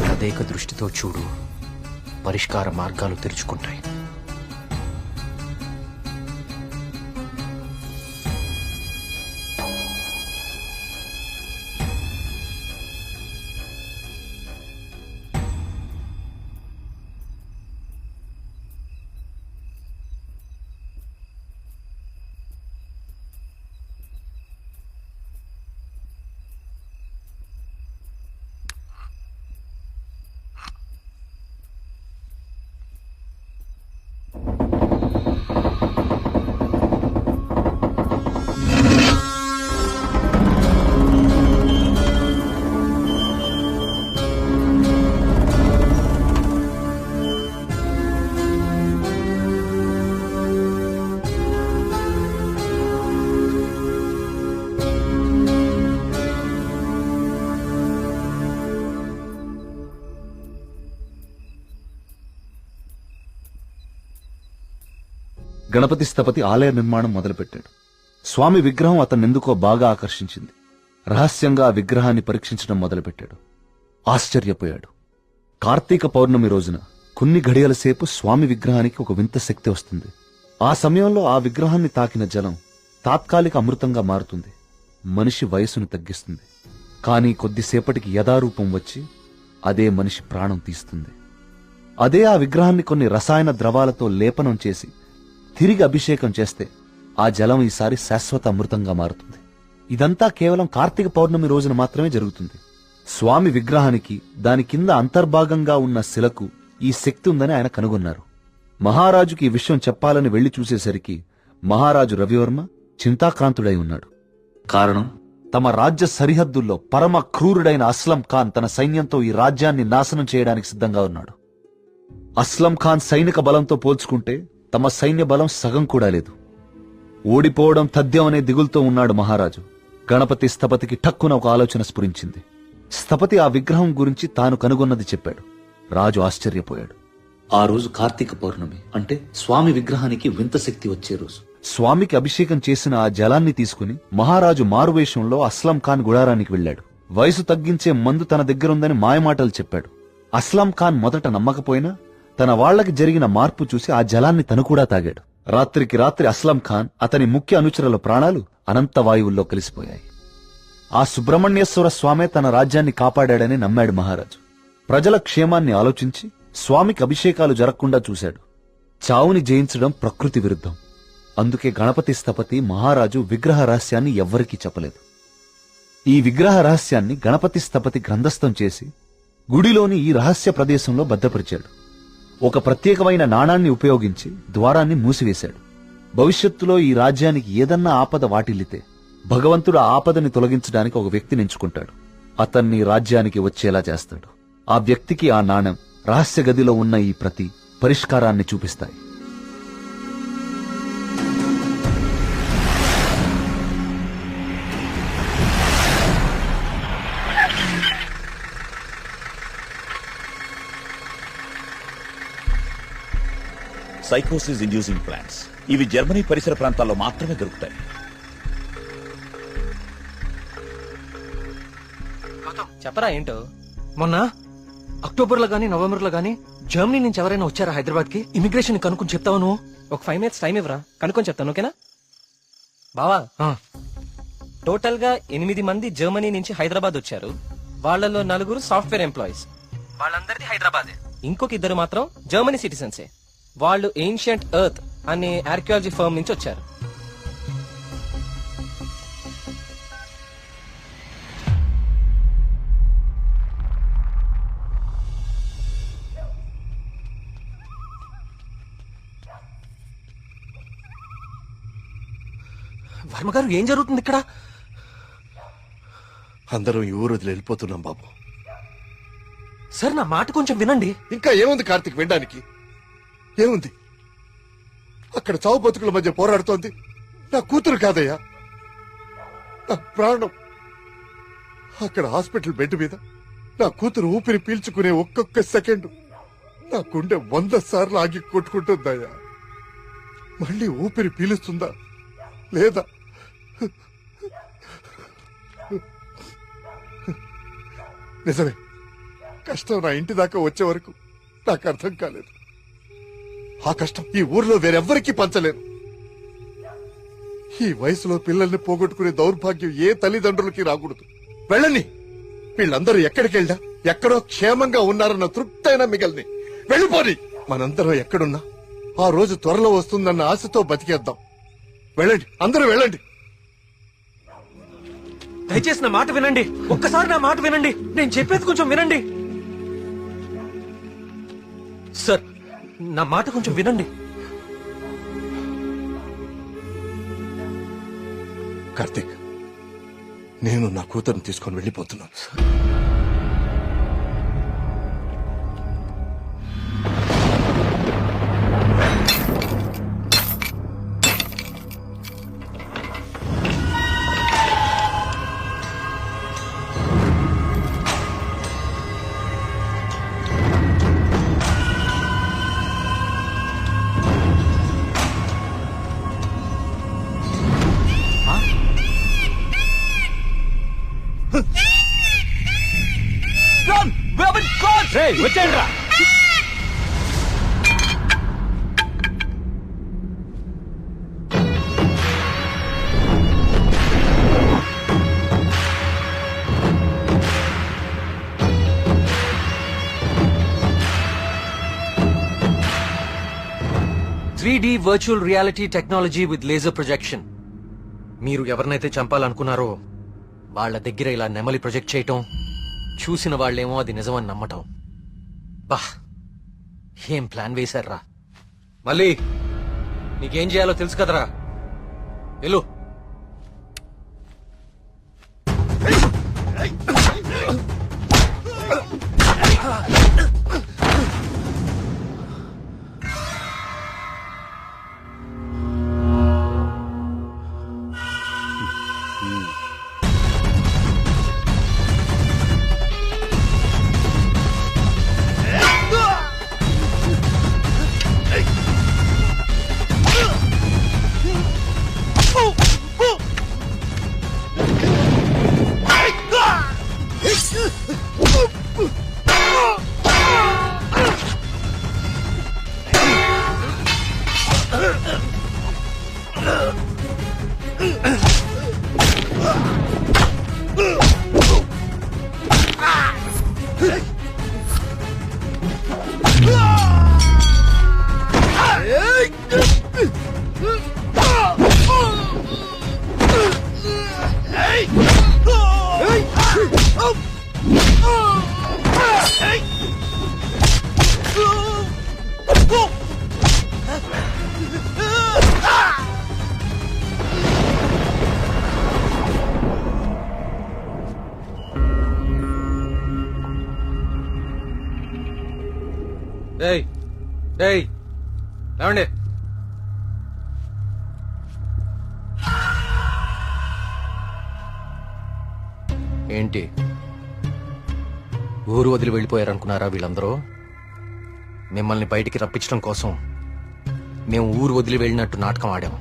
తదేక దృష్టితో చూడు, పరిష్కార మార్గాలు తెరుచుకుంటాయి. గణపతి స్థపతి ఆలయ నిర్మాణం మొదలుపెట్టాడు. స్వామి విగ్రహం అతన్నెందుకో బాగా ఆకర్షించింది. రహస్యంగా ఆ విగ్రహాన్ని పరీక్షించడం మొదలుపెట్టాడు. ఆశ్చర్యపోయాడు. కార్తీక పౌర్ణమి రోజున కొన్ని ఘడియల సేపు స్వామి విగ్రహానికి ఒక వింత శక్తి వస్తుంది. ఆ సమయంలో ఆ విగ్రహాన్ని తాకిన జలం తాత్కాలిక అమృతంగా మారుతుంది. మనిషి వయసును తగ్గిస్తుంది. కానీ కొద్దిసేపటికి యథారూపం వచ్చి అదే మనిషి ప్రాణం తీస్తుంది. అదే ఆ విగ్రహాన్ని కొన్ని రసాయన ద్రవాలతో లేపనం చేసి తిరిగి అభిషేకం చేస్తే ఆ జలం ఈసారి శాశ్వత అమృతంగా మారుతుంది. ఇదంతా కేవలం కార్తీక పౌర్ణమి రోజున మాత్రమే జరుగుతుంది. స్వామి విగ్రహానికి దాని కింద అంతర్భాగంగా ఉన్న శిలకు ఈ శక్తి ఉందని ఆయన కనుగొన్నారు. మహారాజుకి ఈ విషయం చెప్పాలని వెళ్లి చూసేసరికి మహారాజు రవివర్మ చింతాక్రాంతుడై ఉన్నాడు. కారణం, తమ రాజ్య సరిహద్దుల్లో పరమ క్రూరుడైన అస్లం ఖాన్ తన సైన్యంతో ఈ రాజ్యాన్ని నాశనం చేయడానికి సిద్ధంగా ఉన్నాడు. అస్లం ఖాన్ సైనిక బలంతో పోల్చుకుంటే తమ సైన్య బలం సగం కూడా లేదు. ఓడిపోవడం తథ్యం అనే దిగులుతో ఉన్నాడు మహారాజు. గణపతి స్థపతికి ఠక్కున ఒక ఆలోచన స్ఫురించింది. స్థపతి ఆ విగ్రహం గురించి తాను కనుగొన్నది చెప్పాడు. రాజు ఆశ్చర్యపోయాడు. ఆ రోజు కార్తీక పౌర్ణమి, అంటే స్వామి విగ్రహానికి వింత శక్తి వచ్చే రోజు. స్వామికి అభిషేకం చేసిన ఆ జలాన్ని తీసుకుని మహారాజు మారువేషంలో అస్లం ఖాన్ గుడారానికి వెళ్లాడు. వయసు తగ్గించే మందు తన దగ్గరుందని మాయమాటలు చెప్పాడు. అస్లం ఖాన్ మొదట నమ్మకపోయినా తన వాళ్లకి జరిగిన మార్పు చూసి ఆ జలాన్ని తను కూడా తాగాడు. రాత్రికి రాత్రి అస్లం ఖాన్, అతని ముఖ్య అనుచరుల ప్రాణాలు అనంత వాయువుల్లో కలిసిపోయాయి. ఆ సుబ్రహ్మణ్యేశ్వర స్వామే తన రాజ్యాన్ని కాపాడాడని నమ్మాడు మహారాజు. ప్రజల క్షేమాన్ని ఆలోచించి స్వామికి అభిషేకాలు జరగకుండా చూశాడు. చావుని జయించడం ప్రకృతి విరుద్ధం. అందుకే గణపతి స్థపతి మహారాజు విగ్రహ రహస్యాన్ని ఎవ్వరికీ చెప్పలేదు. ఈ విగ్రహ రహస్యాన్ని గణపతి స్థపతి గ్రంథస్థం చేసి గుడిలోని ఈ రహస్య ప్రదేశంలో భద్రపరిచాడు. ఒక ప్రత్యేకమైన నాణాన్ని ఉపయోగించి ద్వారాన్ని మూసివేశాడు. భవిష్యత్తులో ఈ రాజ్యానికి ఏదన్నా ఆపద వాటిల్లితే భగవంతుడు ఆ ఆపదని తొలగించడానికి ఒక వ్యక్తిని ఎంచుకుంటాడు. అతన్ని రాజ్యానికి వచ్చేలా చేస్తాడు. ఆ వ్యక్తికి ఆ నాణెం, రహస్య గదిలో ఉన్న ఈ ప్రతి పరిష్కారాన్ని చూపిస్తాయి. సైకోసిస్ ఇండ్యూసింగ్ ప్లాంట్స్ ఇవి జర్మనీ పరిసర ప్రాంతాల్లో మాత్రమే దొరుకుతాయి. చెప్పరా ఏంటో? మొన్న అక్టోబర్లో గానీ నవంబర్లో గానీ జర్మనీ నుంచి ఎవరైనా వచ్చారా హైదరాబాద్ కి? ఇమిగ్రేషన్ కనుక్కొని చెప్తావు నువ్వు? ఒక 5 minutes టైం ఇవ్వరా, కనుక్కొని చెప్తాను. ఓకేనా బావా? టోటల్ గా 8 మంది జర్మనీ నుంచి హైదరాబాద్ వచ్చారు. వాళ్ళలో 4 సాఫ్ట్వేర్ ఎంప్లాయీస్. వాళ్ళందరిది హైదరాబాదే. ఇంకొక 2 మాత్రం జర్మనీ సిటిజన్సే. వాళ్ళు ఏన్షియంట్ ఎర్త్ అనే ఆర్కియాలజీ ఫర్మ్ నుంచి వచ్చారు. వర్మగారు, ఏం జరుగుతుంది ఇక్కడ? అందరం ఈ ఊరు వదిలి వెళ్ళిపోతున్నాం బాబు. సార్, నా మాట కొంచెం వినండి. ఇంకా ఏముంది కార్తీక్ వినడానికి? ఏముంది? అక్కడ చావు బతుకుల మధ్య పోరాడుతోంది నా కూతురు కాదయ్యా, నా ప్రాణం. అక్కడ హాస్పిటల్ బెడ్ మీద నా కూతురు ఊపిరి పీల్చుకునే ఒక్కొక్క సెకండ్ నా గుండె 100 సార్లు ఆగి కొట్టుకుంటుందయ్యా. మళ్ళీ ఊపిరి పీలుస్తుందా లేదా? నిజమే, కష్టం నా ఇంటి దాకా వచ్చే వరకు నాకు అర్థం కాలేదు. ఆ కష్టం ఈ ఊర్లో వేరెవ్వరికీ పంచలేను. ఈ వయసులో పిల్లల్ని పోగొట్టుకునే దౌర్భాగ్యం ఏ తల్లిదండ్రులకి రాకూడదు. వెళ్ళని, వీళ్ళందరూ ఎక్కడికి వెళ్ళా ఎక్కడో క్షేమంగా ఉన్నారన్న తృప్తైనా మిగల్ని. వెళ్ళిపోని. మనందరం ఎక్కడున్నా ఆ రోజు త్వరలో వస్తుందన్న ఆశతో బతికేద్దాం. వెళ్ళండి, అందరూ వెళ్ళండి. దయచేసి నా మాట వినండి, ఒక్కసారి నా మాట వినండి, నేను చెప్పేది కొంచెం వినండి. సార్, నా మాట కొంచెం వినండి. కార్తీక్, నేను నా కూతురుని తీసుకొని వెళ్ళిపోతున్నాను. వచ్చేయండి రా. Three virtual reality technology with laser projection. మీరు ఎవరినైతే చంపాలనుకున్నారో వాళ్ళ దగ్గర ఇలా నెమలి ప్రొజెక్ట్ చేయటం, చూసిన వాళ్ళేమో అది నిజమని నమ్మటం. బా, ఏం ప్లాన్ వేశారా? మళ్ళీ నీకేం చేయాలో తెలుసు కదరా, వెళ్ళు. డేయ్ డేయ్ లేవండి. ఏంటి ఊరు వదిలి వెళ్ళిపోయారనుకున్నారా వీళ్ళందరూ? మిమ్మల్ని బయటికి రప్పించడం కోసం మేము ఊరు వదిలి వెళ్ళినట్టు నాటకం ఆడాం.